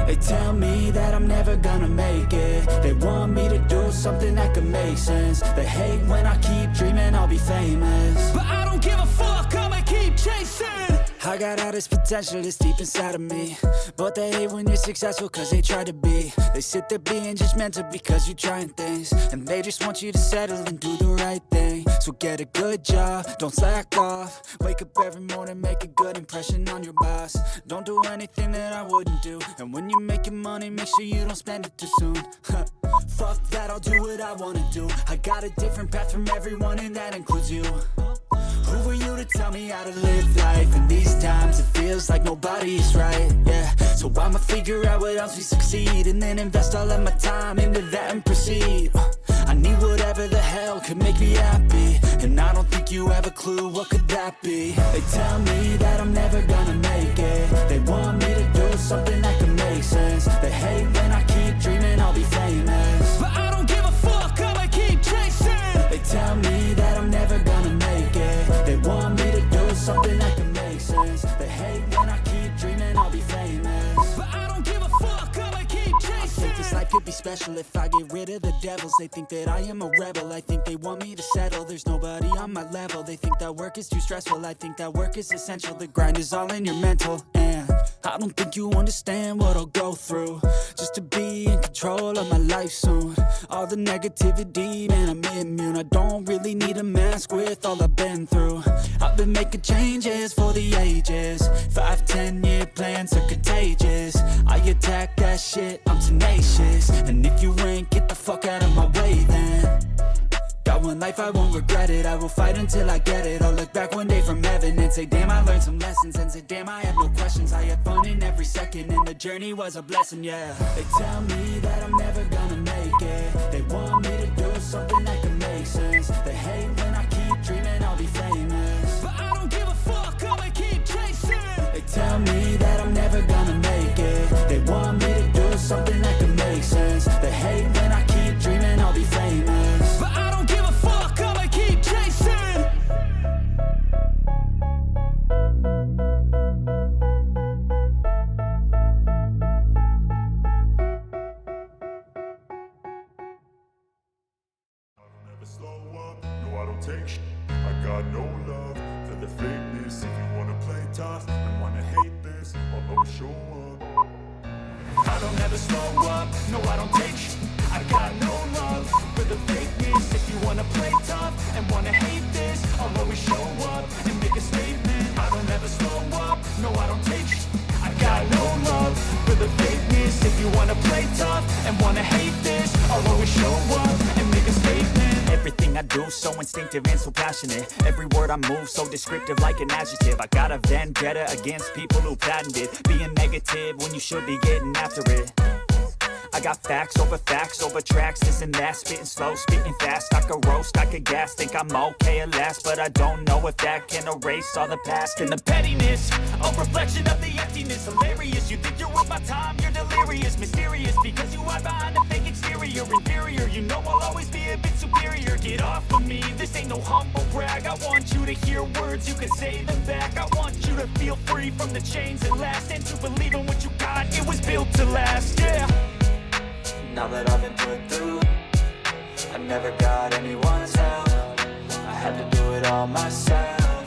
They tell me that I'm never gonna make it. They want me to do something that could make sense. They hate when I keep dreaming I'll be famous, but I don't give a fuck, I'ma keep chasing. I got all this potential that's deep inside of me, but they hate when you're successful cause they try to be. They sit there being judgmental because you're trying things, and they just want you to settle and do the right thing. So get a good job, don't slack off. Wake up every morning, make a good impression on your boss. Don't do anything that I wouldn't do, and when you're making money, make sure you don't spend it too soon. Fuck that, I'll do what I wanna do. I got a different path from everyone, and that includes you. Who are you to tell me how to live life? In these times it feels like nobody is right, yeah. So I'ma figure out what else we succeed, and then invest all of my time into that and proceed. I need whatever the hell could make me happy, and I don't think you have a clue what could that be. They tell me that I'm never gonna make it. They want me to do something that could make sense. They hate when I keep dreaming I'll be famous, but I don't give a fuck, I'ma keep chasing. They tell me that I'm never gonna make it. They want me to do something that can make sense. They hate when I keep dreaming I'll be famous, but I don't give a fuck, I'ma keep chasing. I think this life could be special if I get rid of the devils. They think that I am a rebel, I think they want me to settle. There's nobody on my level. They think that work is too stressful, I think that work is essential. The grind is all in your mental, and I don't think you understand what I'll go through just to be in control of my life soon. All the negativity, man, I'm immune. I don't really need a mask with all I've been through. I've been making changes for the ages. 5-10 year plans are contagious. I attack that shit, I'm tenacious. And if you ain't, get the fuck out of my way then. Got one life, I won't regret it. I will fight until I get it. I'll look back one day from heaven and say, damn, I learned some lessons. And say, damn, I had no questions. I had fun in every second, and the journey was a blessing, yeah. They tell me that I'm never gonna make it. They want me to do something that can make sense. They hate when I keep dreaming I'll be famous, but I don't give a fuck, I'ma keep chasing. They tell me that I'm never gonna make it. They want me to do something that can make sense. They hate when I keep dreaming I'll be famous, but I don't give a fuck, I'ma keep chasing. Slow up, no I don't take shit. I got no love for the fakeness. If you wanna play tough and wanna hate this, I'll always show up. I don't ever slow up, no I don't take shit. I got no love for the fakeness. If you wanna play tough and wanna hate this, I'll always show up and make a statement. I don't ever slow up, no I don't take shit. I got no love for the fakeness. If you wanna play tough and wanna hate this, I'll always show up and make a statement. Everything I do, so instinctive and so passionate. Every word I move, so descriptive like an adjective. I got a vendetta against people who patented being negative when you should be getting after it. I got facts over tracks, this and that. Spitting slow, spitting fast. I could roast, I could gas. Think I'm okay at last, but I don't know if that can erase all the past. And the pettiness, a reflection of the emptiness. Hilarious, you think you're worth my time, you're delirious. Mysterious, because you hide behind a fake exterior. Inferior, you know I'll always be a bit superior. Get off of me, this ain't no humble brag. I want you to hear words, you can say them back. I want you to feel free from the chains that last, and to believe in what you got, it was built to last, yeah. Now that I've been put through, I never got anyone's help. I had to do it all myself.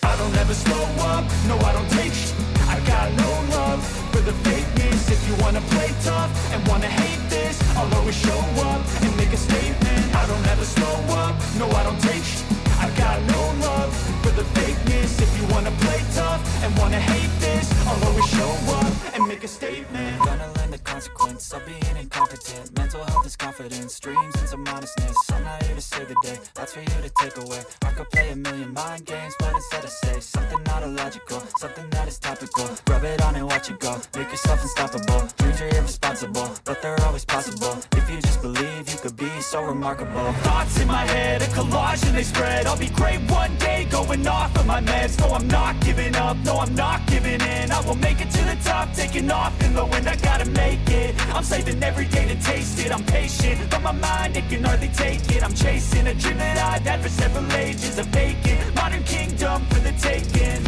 I don't ever slow up, no I don't take shit. I got no love for the fakeness. If you wanna play tough and wanna hate this, I'll always show up and make a statement. I don't ever slow up, no I don't take shit. I got no love for the fakeness. If you wanna play tough and wanna hate this, I'll always show up and make a statement. Gonna learn the consequence of being incompetent. Mental health is confidence, dreams and some honestness. I'm not here to save the day, that's for you to take away. I could play a million mind games, but instead I say something not illogical, something that is topical. Rub it on and watch it go, make yourself unstoppable. Dreams are irresponsible, but they're always possible. If you just believe, you could be so remarkable. Thoughts in my head, a collage and they spread. I'll be great one day, going off of my meds. No, I'm not giving up, no, I'm not giving in. I will make it to the top, taking off in the wind. I gotta make it, I'm saving every day to taste it. I'm patient, but my mind, it can hardly take it. I'm chasing a dream that I've had for several ages. A vacant, modern kingdom for the taking.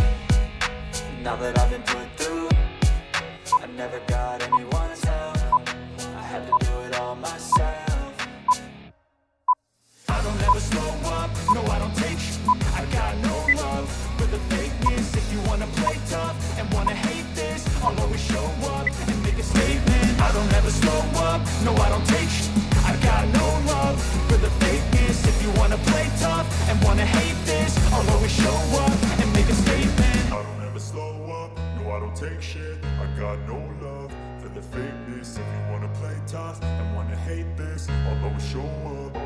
Now that I've been put through, never got anyone's help. I had to do it all myself. I don't ever slow up, no I don't take sh**. I got no love for the fakeness. If you wanna play tough and wanna hate this, I'll always show up and make a statement. I don't ever slow up, no I don't take sh**. I got no love for the fakeness. If you wanna play tough and wanna hate this, I'll always show up and make a statement. I don't ever slow up, no I don't take shit. I got no love for the fakeness. If you wanna play tough and wanna hate this, I'll always show up.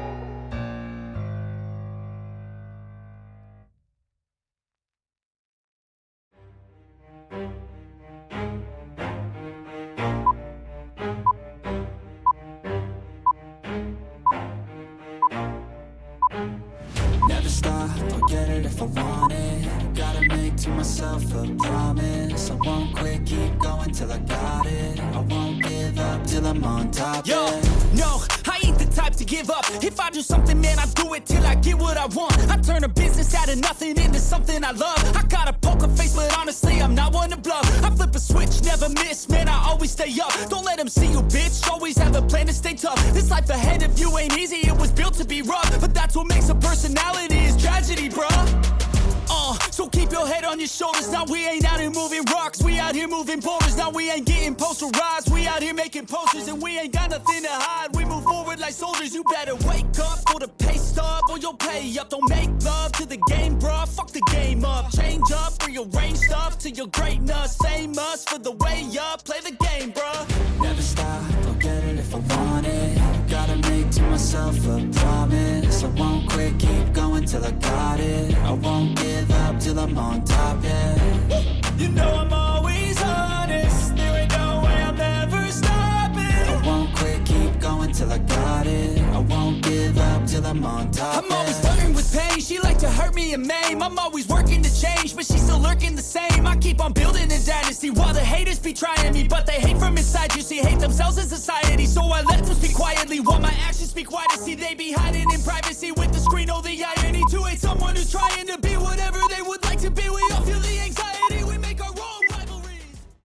Never stop, I'll get it if I want it. Gotta make to myself a promise. I won't quit, keep going till I got it. I won't give up till I'm on top. Yo, yeah. no, I ain't the type to give up. If I do something, man, I do it till I get what I want. I turn a business out of nothing into something I love. I got a poker face, but honestly, I'm not one to bluff. I flip a switch, never miss, man, I always stay up. Don't let them see you, bitch, always have a plan to stay tough. This life ahead of you ain't easy, it was built to be rough. But that's what makes a personality, is tragedy, bruh. So keep your head on your shoulders. Now we ain't out here moving rocks, we out here moving boulders. Now we ain't getting posterized, we out here making posters. And we ain't got nothing to hide, we move forward like soldiers. You better wake up for the pay stub, or you'll pay up. Don't make love to the game, bruh, fuck the game up. Change up, rearrange stuff to your greatness. Same us for the way up, play the game, bruh. Never stop, I'll get it if I want it. Gotta make to myself a promise. I won't quit, keep going till I got it. I won't give up till I'm on top, yeah. You know I'm always honest, there ain't no way I'm ever stopping. I won't quit, keep going till I got it. I won't give up till I'm on top, I'm always flirting with pain, she like to hurt me and maim. I'm always working to change, but she's still lurking the same. I keep on building a dynasty while the haters be trying me. But they hate from inside, you see, hate themselves in society. So I let them speak quietly while my actions speak wider. See, they be hiding in privacy with the screen, oh the irony. To hate someone who's trying to be whatever they